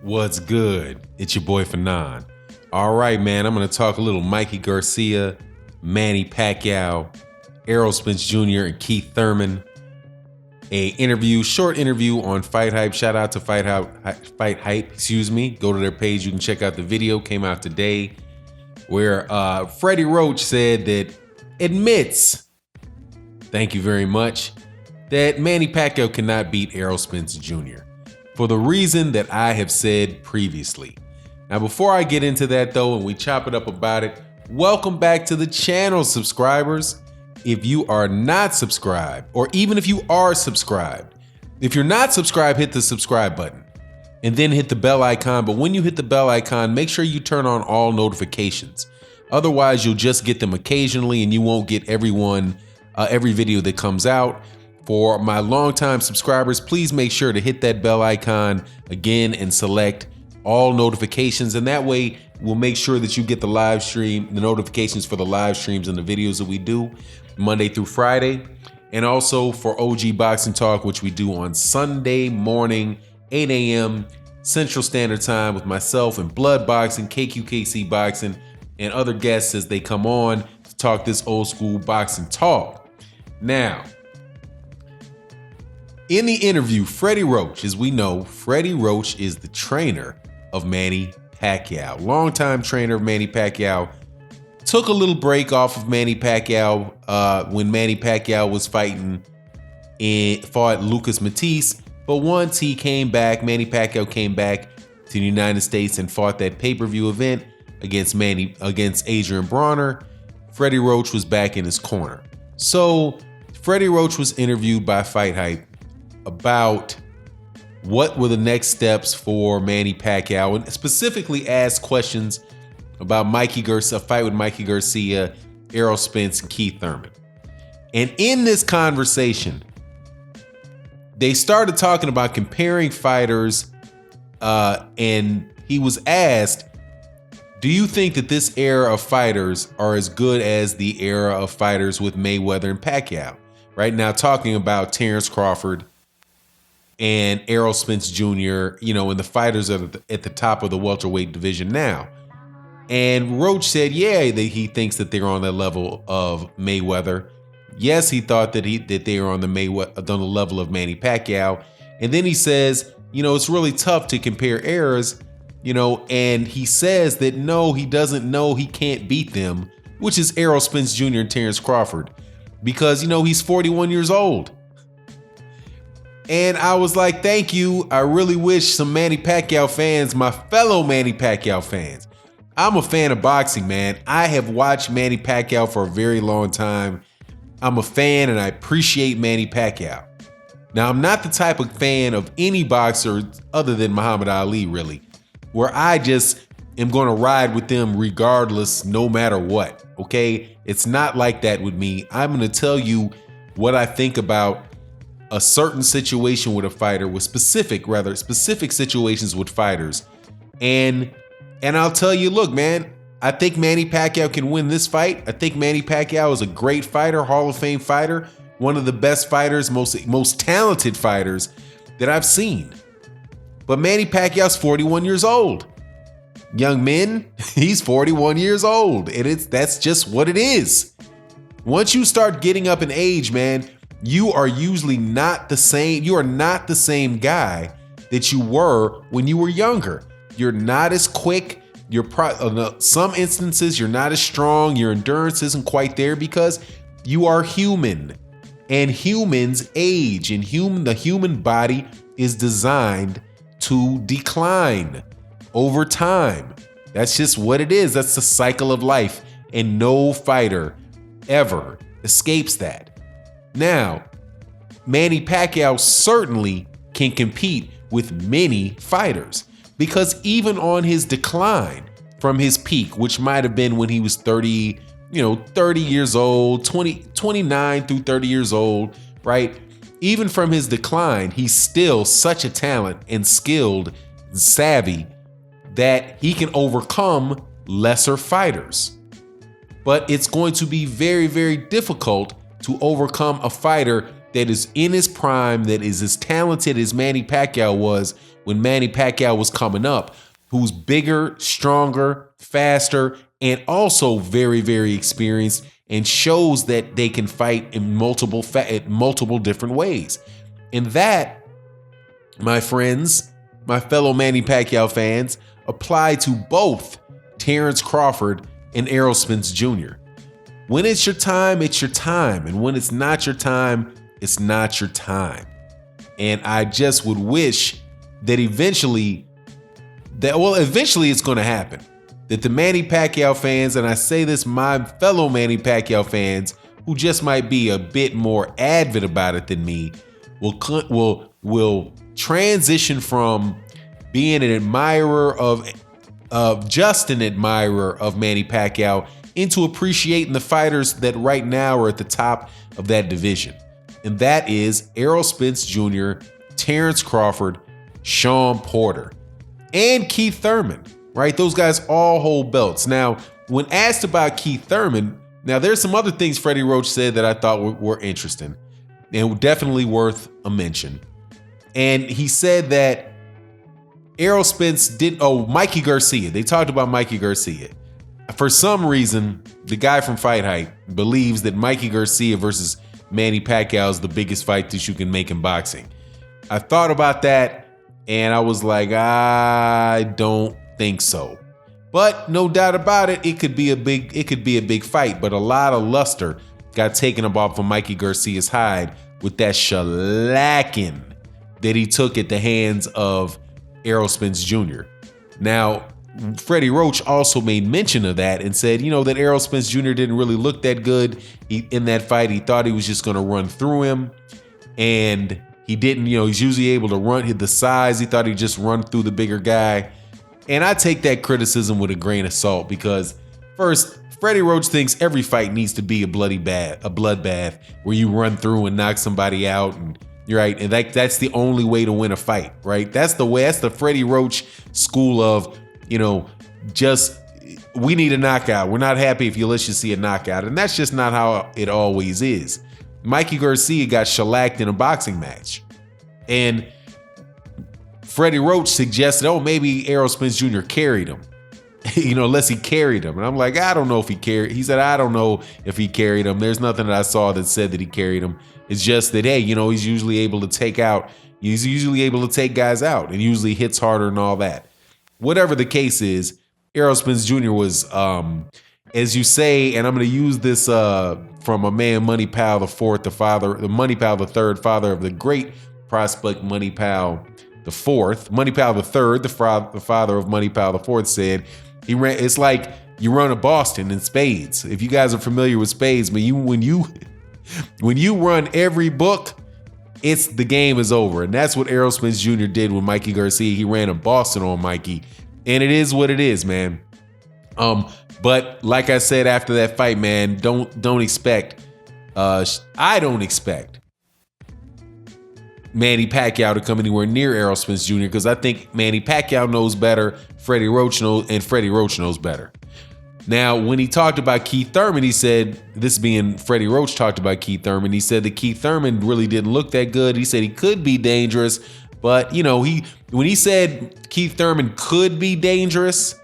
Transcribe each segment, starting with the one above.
What's good? It's your boy Fanon. All right, man, I'm going to talk a little Mikey Garcia, Manny Pacquiao, Errol, Spence Jr., and Keith Thurman. Short interview on Fight Hype. Shout out to Fight Hype, Go to their page. You can check out the video. Came out today where Freddie Roach said that admits, thank you very much, that Manny Pacquiao cannot beat Errol Spence Jr. for the reason that I have said previously. Now, before I get into that though, and we chop it up about it, welcome back to the channel, subscribers. If you are not subscribed, or even if you are subscribed, if you're not subscribed, hit the subscribe button and then hit the bell icon. But when you hit the bell icon, make sure you turn on all notifications. Otherwise, you'll just get them occasionally and you won't get every video that comes out. For my longtime subscribers, please make sure to hit that bell icon again and select all notifications. And that way we'll make sure that you get the live stream, the notifications for the live streams and the videos that we do Monday through Friday. And also for OG Boxing Talk, which we do on Sunday morning, 8 a.m. Central Standard Time with myself and Blood Boxing, KQKC Boxing, and other guests as they come on to talk this old school boxing talk. Now, in the interview, Freddie Roach, as we know, Freddie Roach is the trainer of Manny Pacquiao. Longtime trainer of Manny Pacquiao. Took a little break off of Manny Pacquiao when Manny Pacquiao was fought Lucas Matisse. But once he came back, Manny Pacquiao came back to the United States and fought that pay-per-view event against Adrian Bronner. Freddie Roach was back in his corner. So Freddie Roach was interviewed by Fight Hype about what were the next steps for Manny Pacquiao, and specifically asked questions about Mikey Garcia, a fight with Mikey Garcia, Errol Spence, and Keith Thurman. And in this conversation, they started talking about comparing fighters, and he was asked, do you think that this era of fighters are as good as the era of fighters with Mayweather and Pacquiao? Right now, talking about Terence Crawford and Errol Spence Jr., and the fighters are at the top of the welterweight division now. And Roach said, yeah, that he thinks that they're on the level of Mayweather. Yes, he thought that they are on the level of Manny Pacquiao. And then he says, it's really tough to compare eras, and he says that no, he doesn't know, he can't beat them, which is Errol Spence Jr. and Terence Crawford, because, he's 41 years old. And I was like, thank you. I really wish some Manny Pacquiao fans, my fellow Manny Pacquiao fans. I'm a fan of boxing, man. I have watched Manny Pacquiao for a very long time. I'm a fan and I appreciate Manny Pacquiao. Now, I'm not the type of fan of any boxer other than Muhammad Ali, really, where I just am going to ride with them regardless, no matter what, okay? It's not like that with me. I'm going to tell you what I think about a certain situation with a fighter, with specific situations with fighters. And I'll tell you, look, man, I think Manny Pacquiao can win this fight. I think Manny Pacquiao is a great fighter, Hall of Fame fighter, one of the best fighters, most talented fighters that I've seen. But Manny Pacquiao's 41 years old. Young men, he's 41 years old, and that's just what it is. Once you start getting up in age, man, you are usually not the same. You are not the same guy that you were when you were younger. You're not as quick. In some instances, you're not as strong. Your endurance isn't quite there because you are human, and humans age, and the human body is designed to decline over time. That's just what it is. That's the cycle of life, and no fighter ever escapes that. Now, Manny Pacquiao certainly can compete with many fighters, because even on his decline from his peak, which might have been when he was 30 years old, 29 through 30 years old, right? Even from his decline, he's still such a talent and skilled, and savvy, that he can overcome lesser fighters. But it's going to be very, very difficult to overcome a fighter that is in his prime, that is as talented as Manny Pacquiao was when Manny Pacquiao was coming up, who's bigger, stronger, faster, and also very, very experienced, and shows that they can fight in multiple different ways. And that, my friends, my fellow Manny Pacquiao fans, apply to both Terence Crawford and Errol Spence Jr. When it's your time, it's your time. And when it's not your time, it's not your time. And I just would wish that eventually it's going to happen. That the Manny Pacquiao fans, and I say this, my fellow Manny Pacquiao fans, who just might be a bit more avid about it than me, will transition from being an admirer of Manny Pacquiao into appreciating the fighters that right now are at the top of that division. And that is Errol Spence Jr., Terence Crawford, Shawn Porter, and Keith Thurman, right? Those guys all hold belts. Now, when asked about Keith Thurman, now there's some other things Freddie Roach said that I thought were interesting and definitely worth a mention. And he said that Errol Spence Mikey Garcia. They talked about Mikey Garcia. For some reason, the guy from Fight Hype believes that Mikey Garcia versus Manny Pacquiao is the biggest fight that you can make in boxing. I thought about that and I was like, I don't think so. But no doubt about it, it could be a big fight. But a lot of luster got taken off of Mikey Garcia's hide with that shellacking that he took at the hands of Errol Spence Jr. Now, Freddie Roach also made mention of that and said, that Errol Spence Jr. didn't really look that good in that fight. He thought he was just going to run through him, and he didn't. He's usually able to run the size. He thought he'd just run through the bigger guy. And I take that criticism with a grain of salt because, first, Freddie Roach thinks every fight needs to be a bloodbath where you run through and knock somebody out, and you're right. And that's the only way to win a fight, right? That's the Freddie Roach school of, just we need a knockout. We're not happy if you let you see a knockout. And that's just not how it always is. Mikey Garcia got shellacked in a boxing match. And Freddie Roach suggested, maybe Errol Spence Jr. carried him. Unless he carried him. And I'm like, I don't know if he carried. He said, I don't know if he carried him. There's nothing that I saw that said that he carried him. It's just that, hey, he's usually able to take guys out and usually hits harder and all that. Whatever the case is, Errol Spence Jr. was, as you say, and I'm going to use this from a man, Money Pal the Fourth, the Money Pal the Third, father of the great prospect Money Pal the Fourth. Money Pal the Third, the father of Money Pal the Fourth, said it's like you run a Boston in spades. If you guys are familiar with spades, but when you run every book, the game is over. And that's what Errol Spence Jr. did with Mikey Garcia. He ran a Boston on Mikey. And it is what it is, man. But like I said after that fight, man, don't expect I don't expect Manny Pacquiao to come anywhere near Errol Spence Jr. because I think Manny Pacquiao knows better, Freddie Roach knows better. Now, when he talked about Keith Thurman, he said, this being Freddie Roach talked about Keith Thurman, he said that Keith Thurman really didn't look that good. He said he could be dangerous, but when he said Keith Thurman could be dangerous,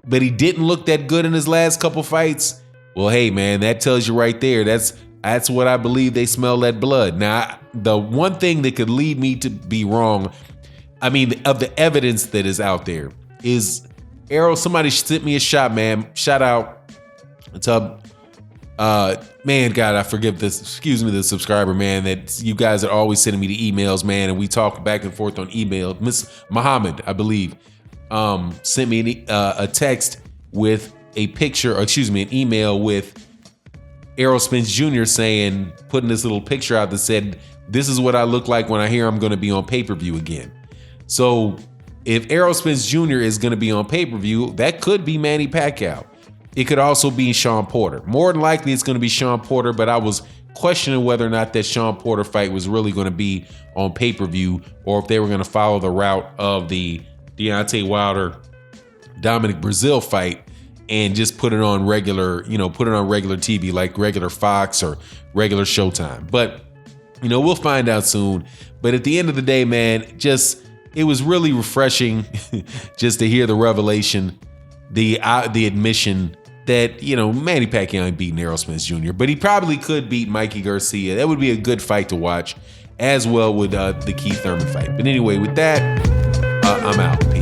but he didn't look that good in his last couple fights, well, hey, man, that tells you right there. That's what I believe. They smell that blood. Now, the one thing that could lead me to be wrong, of the evidence that is out there, is Errol, somebody sent me a shot, man. Shout out to man, God, I forgive this. Excuse me, the subscriber, man. That you guys are always sending me the emails, man, and we talk back and forth on email. Miss Muhammad, I believe, sent me a text with a picture, or excuse me, an email with Errol Spence Jr. putting this little picture out that said, "This is what I look like when I hear I'm going to be on pay-per-view again." So, if Errol Spence Jr. is going to be on pay-per-view, that could be Manny Pacquiao. It could also be Shawn Porter. More than likely, it's going to be Shawn Porter, but I was questioning whether or not that Shawn Porter fight was really going to be on pay-per-view or if they were going to follow the route of the Deontay Wilder Dominic Breazeale fight and just put it on regular TV, like regular Fox or regular Showtime. But, we'll find out soon. But at the end of the day, man, just it was really refreshing just to hear the revelation, the admission that, Manny Pacquiao ain't beating Errol Spence Jr., but he probably could beat Mikey Garcia. That would be a good fight to watch, as well with the Keith Thurman fight. But anyway, with that, I'm out.